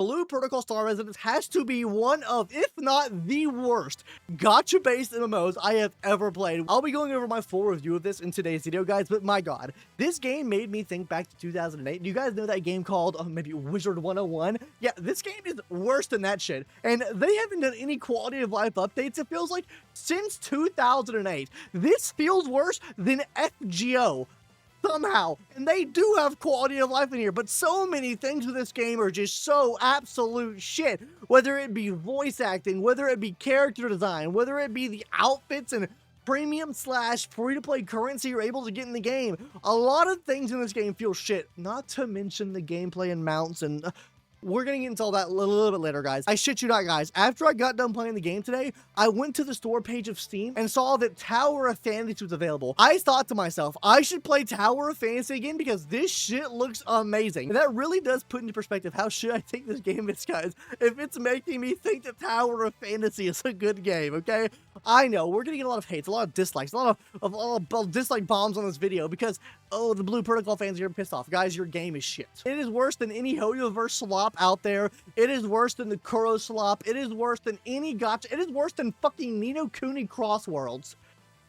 Blue Protocol Star Residence has to be one of, if not the worst, gacha-based MMOs I have ever played. I'll be going over my full review of this in today's video, guys, but my god, this game made me think back to 2008. Do you guys know that game called, maybe Wizard 101? Yeah, this game is worse than that shit, and they haven't done any quality of life updates, it feels like, since 2008. This feels worse than FGO. Somehow, and they do have quality of life in here, but so many things with this game are just so absolute shit. Whether it be voice acting, whether it be character design, whether it be the outfits and premium slash free-to-play currency you're able to get in the game. A lot of things in this game feel shit, not to mention the gameplay and mounts and... we're gonna get into all that a little bit later, guys. I shit you not, guys. After I got done playing the game today, I went to the store page of Steam and saw that Tower of Fantasy was available. I thought to myself, I should play Tower of Fantasy again because this shit looks amazing. And that really does put into perspective how shit I think this game is, guys. If it's making me think that Tower of Fantasy is a good game, okay? I know, we're gonna get a lot of hates, a lot of dislikes, a lot of dislike bombs on this video because, oh, the Blue Protocol fans are pissed off. Guys, your game is shit. It is worse than any Hoyoverse slop out there. It is worse than the Kuro slop. It is worse than any gacha. It is worse than fucking Ni no Kuni Crossworlds.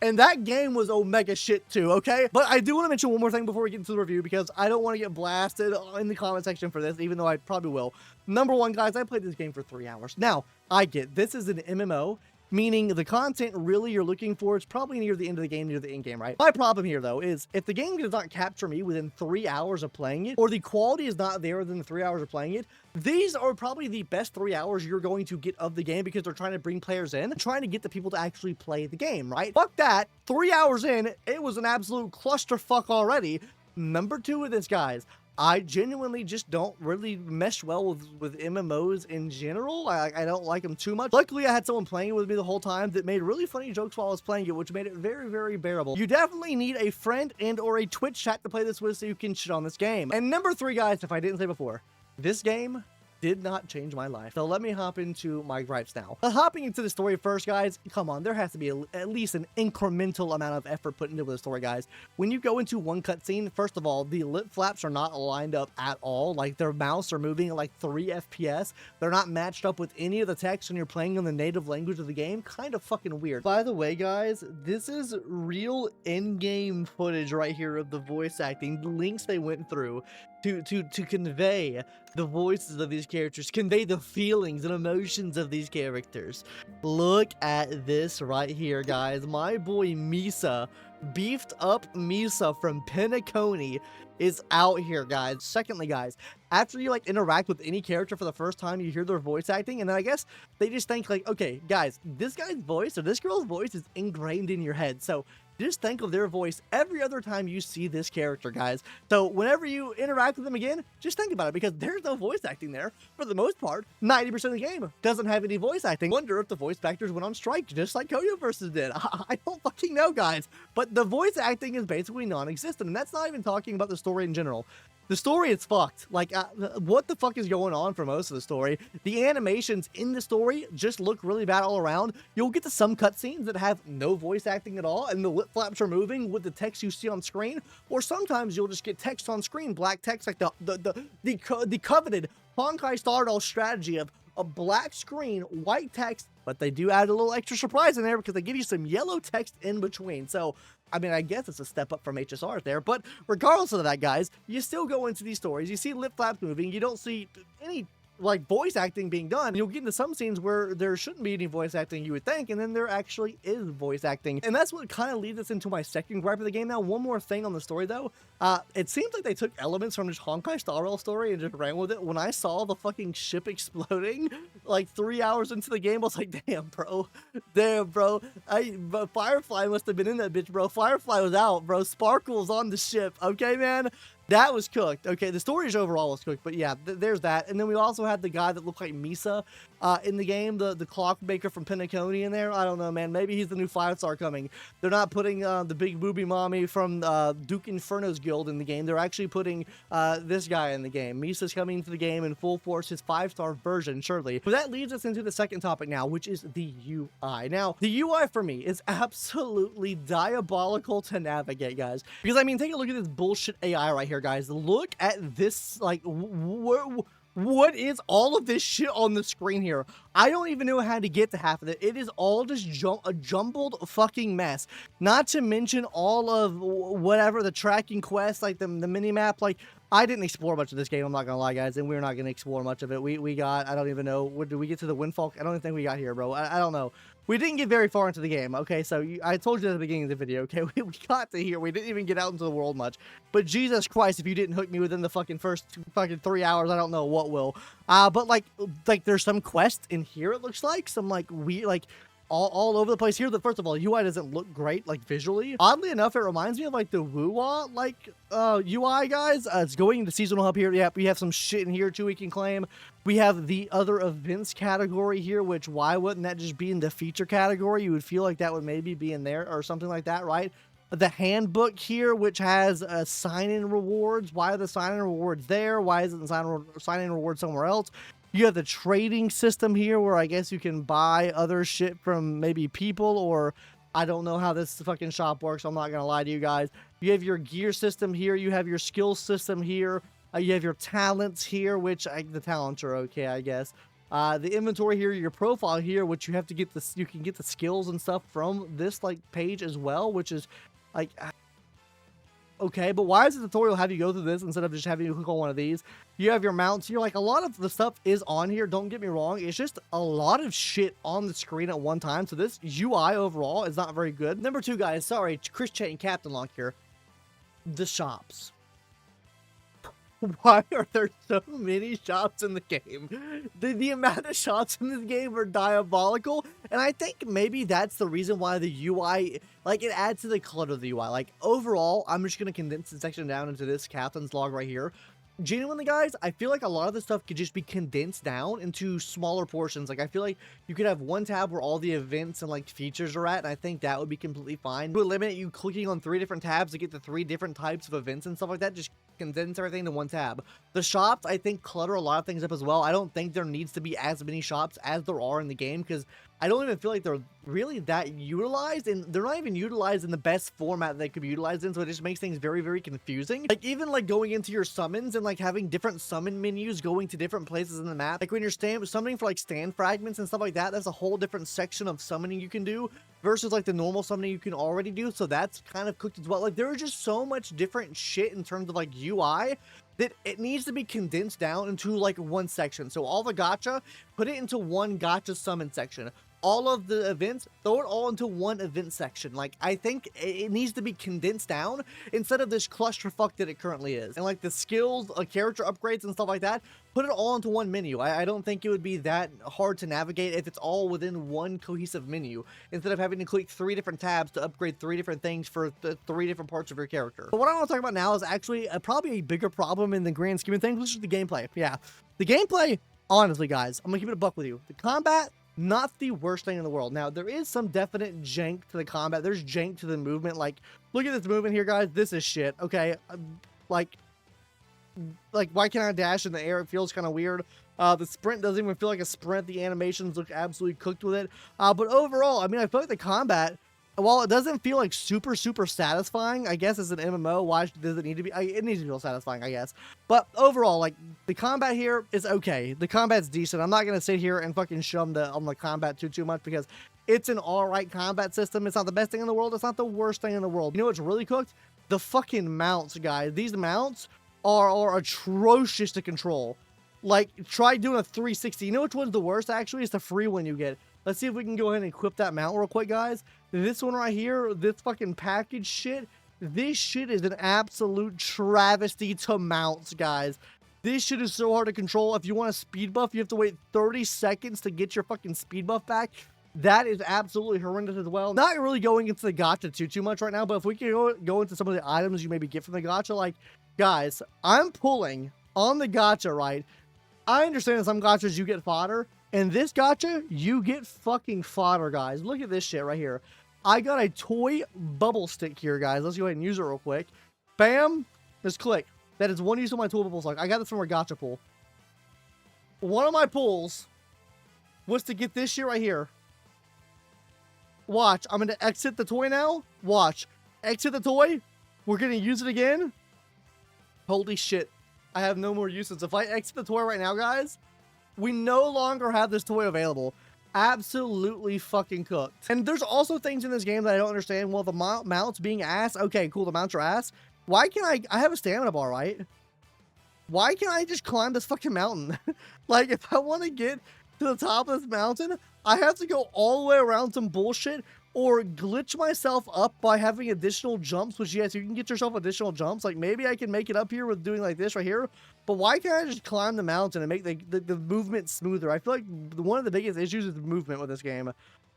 And that game was Omega shit too, okay? But I do want to mention one more thing before we get into the review because I don't want to get blasted in the comment section for this, even though I probably will. Number one, guys, I played this game for 3 hours. Now, I get this is an MMO, meaning the content really you're looking for is probably near the end of the game, near the end game, right? My problem here, though, is if the game does not capture me within 3 hours of playing it, or the quality is not there within the 3 hours of playing it, these are probably the best 3 hours you're going to get of the game because they're trying to bring players in, trying to get the people to actually play the game, right? Fuck that. 3 hours in, it was an absolute clusterfuck already. Number two with this, guys, I genuinely just don't really mesh well with MMOs in general. I don't like them too much. Luckily, I had someone playing it with me the whole time that made really funny jokes while I was playing it, which made it very, very bearable. You definitely need a friend and or a Twitch chat to play this with so you can shit on this game. And number three, guys, if I didn't say before, this game did not change my life. So let me hop into my gripes now. Hopping into the story first, guys, come on, there has to be at least an incremental amount of effort put into the story, guys. When you go into one cutscene, first of all, the lip flaps are not lined up at all. Like, their mouse are moving at like 3 FPS. They're not matched up with any of the text when you're playing in the native language of the game. Kind of fucking weird. By the way, guys, this is real in-game footage right here of the voice acting, the links they went through to convey the voices of these characters, convey the feelings and emotions of these characters. Look at this right here, guys. My boy Misa, beefed up Misa from Penacony, is out here, guys. Secondly, guys, after you like interact with any character for the first time, you hear their voice acting, and then I guess they just think like, okay, guys, this guy's voice or this girl's voice is ingrained in your head, so just think of their voice every other time you see this character, guys. So whenever you interact with them again, just think about it because there's no voice acting there. For the most part, 90% of the game doesn't have any voice acting. Wonder if the voice actors went on strike just like Hoyoverse did. I don't fucking know, guys. But the voice acting is basically non-existent, and that's not even talking about the story in general. The story is fucked. Like, what the fuck is going on for most of the story? The animations in the story just look really bad all around. You'll get to some cutscenes that have no voice acting at all, and the lip flaps are moving with the text you see on screen. Or sometimes you'll just get text on screen, black text, like the coveted Honkai Star Rail strategy of a black screen, white text, but they do add a little extra surprise in there because they give you some yellow text in between. So, I mean, I guess it's a step up from HSR there, but regardless of that, guys, you still go into these stories, you see lip flaps moving, you don't see any like voice acting being done. You'll get into some scenes where there shouldn't be any voice acting, you would think, and then there actually is voice acting. And that's what kind of leads us into my second gripe of the game. Now, one more thing on the story though, it seems like they took elements from just Honkai Star Rail story and just ran with it. When I saw the fucking ship exploding like 3 hours into the game, I was like, damn, bro. But Firefly must have been in that bitch, bro. Firefly was out, bro. Sparkle's on the ship, okay, man? That was cooked. Okay, the story overall was cooked, but yeah, there's that. And then we also had the guy that looked like Misa in the game, the clockmaker from Penacony in there. I don't know, man. Maybe he's the new 5-star coming. They're not putting the big booby mommy from Duke Inferno's guild in the game. They're actually putting this guy in the game. Misa's coming to the game in full force, his 5-star version, surely. But that leads us into the second topic now, which is the UI. Now, the UI for me is absolutely diabolical to navigate, guys. Because, I mean, take a look at this bullshit AI right here, guys. Look at this, like, What is all of this shit on the screen here? I don't even know how to get to half of it. It is all just a jumbled fucking mess. Not to mention all of whatever the tracking quests, like the mini map. Like, I didn't explore much of this game, I'm not gonna lie, guys, and we're not gonna explore much of it. We got, I don't even know, what did we get to the Windfall? I don't even think we got here, bro. I don't know. We didn't get very far into the game, okay? So I told you at the beginning of the video, okay? We got to here. We didn't even get out into the world much. But Jesus Christ, if you didn't hook me within the first 3 hours, I don't know what will. But like there's some quests in here, it looks like. Some like weird, like all over the place here. That first of all, UI doesn't look great, like visually. Oddly enough, it reminds me of like the Wuwa like UI, guys. It's going into seasonal hub here. Yeah, we have some shit in here too we can claim. We have the other events category here, which why wouldn't that just be in the feature category? You would feel like that would maybe be in there or something like that, right? The handbook here, which has sign-in rewards. Why are the sign-in rewards there? Why isn't the sign-in reward somewhere else? You have the trading system here where I guess you can buy other shit from maybe people, or I don't know how this fucking shop works. I'm not going to lie to you guys. You have your gear system here. You have your skill system here. You have your talents here, which the talents are okay, I guess. The inventory here, your profile here, which you have to get you can get the skills and stuff from this like page as well, which is like, okay, but why does the tutorial have you go through this instead of just having you click on one of these? You have your mounts here. Like, a lot of the stuff is on here, don't get me wrong. It's just a lot of shit on the screen at one time. So this UI overall is not very good. Number 2, guys, sorry, Chris Chat and Captain Lock here. The shops. Why are there so many shops in the game? The amount of shops in this game are diabolical, and I think maybe that's the reason why the UI, like, it adds to the clutter of the UI. Like, overall, I'm just going to condense the section down into this captain's log right here. Genuinely, guys, I feel like a lot of this stuff could just be condensed down into smaller portions. Like, I feel like you could have one tab where all the events and, like, features are at, and I think that would be completely fine. To eliminate you clicking on 3 different tabs to get the 3 different types of events and stuff like that, just condense everything to one tab. The shops, I think, clutter a lot of things up as well. I don't think there needs to be as many shops as there are in the game, because I don't even feel like they're really that utilized, and they're not even utilized in the best format they could be utilized in, so it just makes things very, very confusing. Like, even like going into your summons and like having different summon menus going to different places in the map. Like when you're summoning for like stand fragments and stuff like that, that's a whole different section of summoning you can do versus like the normal summoning you can already do, so that's kind of cooked as well. Like, there is just so much different shit in terms of like UI that it needs to be condensed down into like one section. So all the gacha, put it into one gacha summon section. All of the events, throw it all into one event section. Like, I think it needs to be condensed down instead of this clusterfuck that it currently is. And like the skills, character upgrades and stuff like that, put it all into one menu. I don't think it would be that hard to navigate if it's all within one cohesive menu, instead of having to click 3 different tabs to upgrade 3 different things for the 3 different parts of your character. But what I want to talk about now is actually probably a bigger problem in the grand scheme of things, which is the gameplay. Yeah, the gameplay, honestly, guys, I'm gonna keep it a buck with you. The combat, not the worst thing in the world. Now, there is some definite jank to the combat. There's jank to the movement. Like, look at this movement here, guys. This is shit. Okay, like why can't I dash in the air? It feels kind of weird. The sprint doesn't even feel like a sprint. The animations look absolutely cooked with it. But overall, I mean, I feel like the combat, while it doesn't feel like super satisfying, I guess as an MMO, why does it need to be? It needs to feel satisfying, I guess. But overall, like, the combat here is okay. The combat's decent. I'm not gonna sit here and fucking shum on the combat too much, because it's an alright combat system. It's not the best thing in the world. It's not the worst thing in the world. You know what's really cooked? The fucking mounts, guys. These mounts are atrocious to control. Like, try doing a 360. You know which one's the worst, actually? It's the free one you get. Let's see if we can go ahead and equip that mount real quick, guys. This one right here, this fucking package shit, this shit is an absolute travesty to mounts, guys. This shit is so hard to control. If you want a speed buff, you have to wait 30 seconds to get your fucking speed buff back. That is absolutely horrendous as well. Not really going into the gacha too much right now, but if we can go into some of the items you maybe get from the gacha, like, guys, I'm pulling on the gacha, right? I understand in some gachas you get fodder. In this gacha, you get fucking fodder, guys. Look at this shit right here. I got a toy bubble stick here, guys. Let's go ahead and use it real quick. Bam. Just click. That is one use of my toy bubble stick. I got this from a gacha pool. One of my pulls was to get this shit right here. Watch. I'm going to exit the toy now. Watch. Exit the toy. We're going to use it again. Holy shit. I have no more uses. If I exit the toy right now, guys, we no longer have this toy available. Absolutely fucking cooked. And there's also things in this game that I don't understand. Well, the mounts being ass. Okay, cool. The mounts are ass. Why can't I have a stamina bar, right? Why can't I just climb this fucking mountain? Like, if I want to get to the top of this mountain, I have to go all the way around some bullshit or glitch myself up by having additional jumps, which, yes, you can get yourself additional jumps. Like, maybe I can make it up here with doing like this right here, but why can't I just climb the mountain and make the movement smoother? I feel like one of the biggest issues is the movement with this game,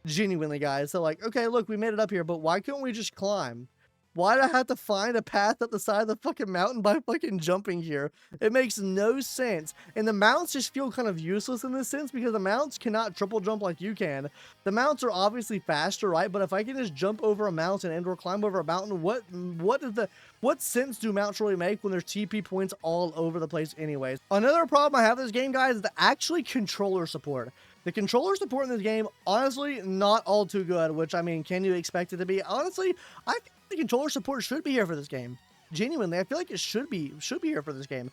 genuinely, guys. So, like, okay, look, we made it up here, but why couldn't we just climb? Why do I have to find a path up the side of the fucking mountain by fucking jumping here? It makes no sense. And the mounts just feel kind of useless in this sense because the mounts cannot triple jump like you can. The mounts are obviously faster, right? But if I can just jump over a mountain and or climb over a mountain, what sense do mounts really make when there's TP points all over the place anyways? Another problem I have with this game, guys, is the actually controller support. The controller support in this game, honestly, not all too good, which, I mean, can you expect it to be? Honestly, I think the controller support should be here for this game. Genuinely, I feel like it should be here for this game.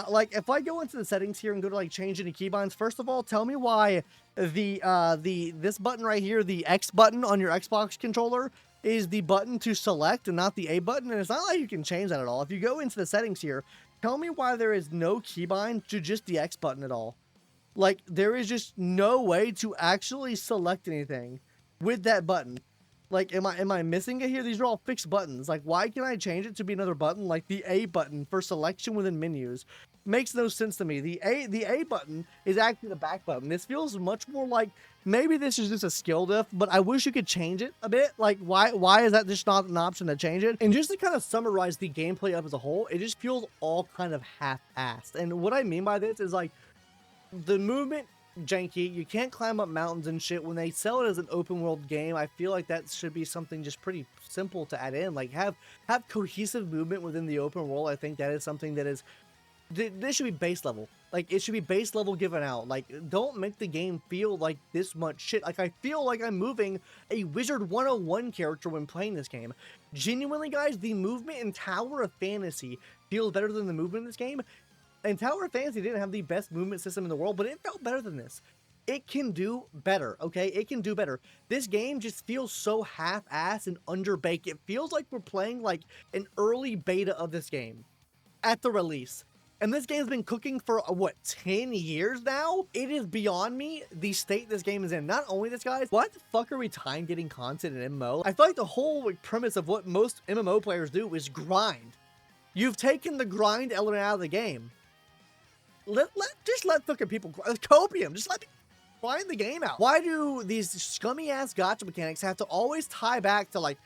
Like, if I go into the settings here and go to, like, change any keybinds, first of all, tell me why this button right here, the X button on your Xbox controller, is the button to select and not the A button, and it's not like you can change that at all. If you go into the settings here, tell me why there is no keybind to just the X button at all. Like, there is just no way to actually select anything with that button. Like, am I missing it here? These are all fixed buttons. Like, why can't I change it to be another button, like the A button for selection within menus? Makes no sense to me. The A button is actually the back button. This feels much more like, maybe this is just a skill diff, but I wish you could change it a bit. Like, why is that just not an option to change it? And just to kind of summarize the gameplay up as a whole, it just feels all kind of half-assed. And what I mean by this is, like, the movement janky. You can't climb up mountains and shit. When they sell it as an open world game, I feel like that should be something just pretty simple to add in. Like, have cohesive movement within the open world. I think that is something that is, this should be base level. Like, it should be base level given out. Like, don't make the game feel like this much shit. Like, I feel like I'm moving a Wizard 101 character when playing this game. Genuinely, guys, the movement in Tower of Fantasy feels better than the movement in this game. And Tower of Fantasy didn't have the best movement system in the world, but it felt better than this. It can do better, okay? It can do better. This game just feels so half-assed and underbaked. It feels like we're playing like an early beta of this game at the release. And this game's been cooking for, what, 10 years now? It is beyond me the state this game is in. Not only this, guys, why the fuck are we time getting content in MMO? I feel like the whole premise of what most MMO players do is grind. You've taken the grind element out of the game. Just let fucking people copium. Just let me grind the game out. Why do these scummy ass gacha mechanics have to always tie back to, like,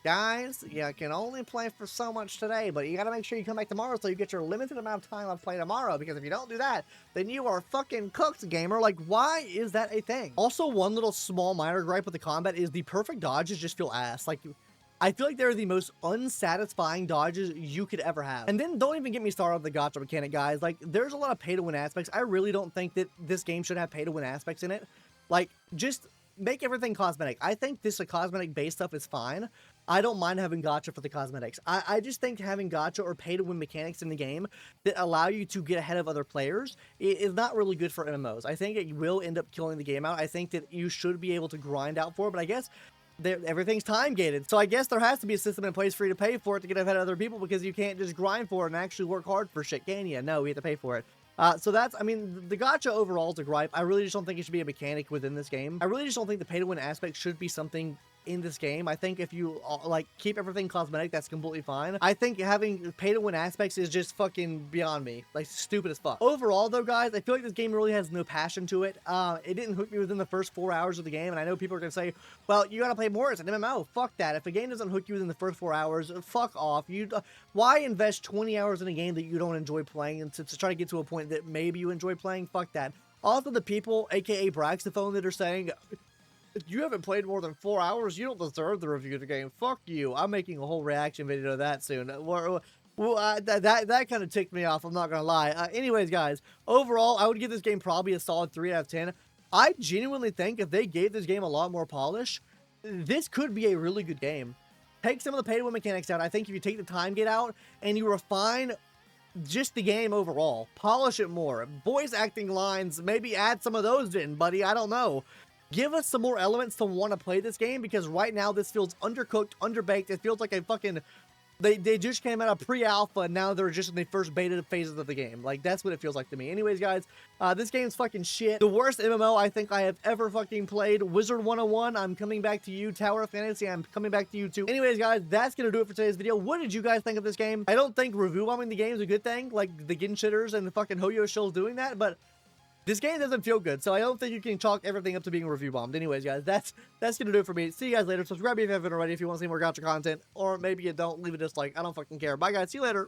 guys, you can only play for so much today, but you gotta make sure you come back tomorrow so you get your limited amount of time to play tomorrow, because if you don't do that, then you are fucking cooked, gamer. Like, why is that a thing? Also, one little small minor gripe with the combat is the perfect dodges just feel ass. Like, I feel like they're the most unsatisfying dodges you could ever have. And then don't even get me started on the gacha mechanic, guys. Like, there's a lot of pay-to-win aspects. I really don't think that this game should have pay-to-win aspects in it. Like, just make everything cosmetic. I think this cosmetic-based stuff is fine. I don't mind having gacha for the cosmetics. I just think having gacha or pay-to-win mechanics in the game that allow you to get ahead of other players is not really good for MMOs. I think it will end up killing the game out. I think that you should be able to grind out for it, but I guess everything's time gated. So I guess there has to be a system in place for you to pay for it to get ahead of other people, because you can't just grind for it and actually work hard for shit, can you? No, we have to pay for it. So that's, I mean, the gacha overall is a gripe. I really just don't think it should be a mechanic within this game. I really just don't think the pay-to-win aspect should be something in this game. I think if you, like, keep everything cosmetic, that's completely fine. I think having pay-to-win aspects is just fucking beyond me. Like, stupid as fuck. Overall, though, guys, I feel like this game really has no passion to it. It didn't hook me within the first 4 hours of the game, and I know people are gonna say, well, you gotta play more. It's an MMO. Fuck that. If a game doesn't hook you within the first 4 hours, fuck off. Why invest 20 hours in a game that you don't enjoy playing and to try to get to a point that maybe you enjoy playing? Fuck that. Also, the people, aka Braxtophone, that are saying, you haven't played more than 4 hours, you don't deserve the review of the game. Fuck you. I'm making a whole reaction video to that soon. Well, that kind of ticked me off, I'm not gonna lie. Anyways, guys, overall, I would give this game probably a solid 3 out of 10. I genuinely think if they gave this game a lot more polish, this could be a really good game. Take some of the pay-to-win mechanics out. I think if you take the time gate out and you refine just the game overall. Polish it more. Voice acting lines, maybe add some of those in, buddy. I don't know. Give us some more elements to want to play this game, because right now this feels undercooked, underbaked. It feels like a fucking... They just came out of pre-alpha, and now they're just in the first beta phases of the game. Like, that's what it feels like to me. Anyways, guys, this game's fucking shit. The worst MMO I think I have ever fucking played. Wizard 101, I'm coming back to you. Tower of Fantasy, I'm coming back to you too. Anyways, guys, that's gonna do it for today's video. What did you guys think of this game? I don't think review bombing the game is a good thing, like the Genshitters and the fucking Hoyo shows doing that, but this game doesn't feel good, so I don't think you can chalk everything up to being review bombed. Anyways, guys, that's gonna do it for me. See you guys later. Subscribe if you haven't already if you want to see more gacha content, or maybe you don't. Leave a dislike. I don't fucking care. Bye, guys. See you later.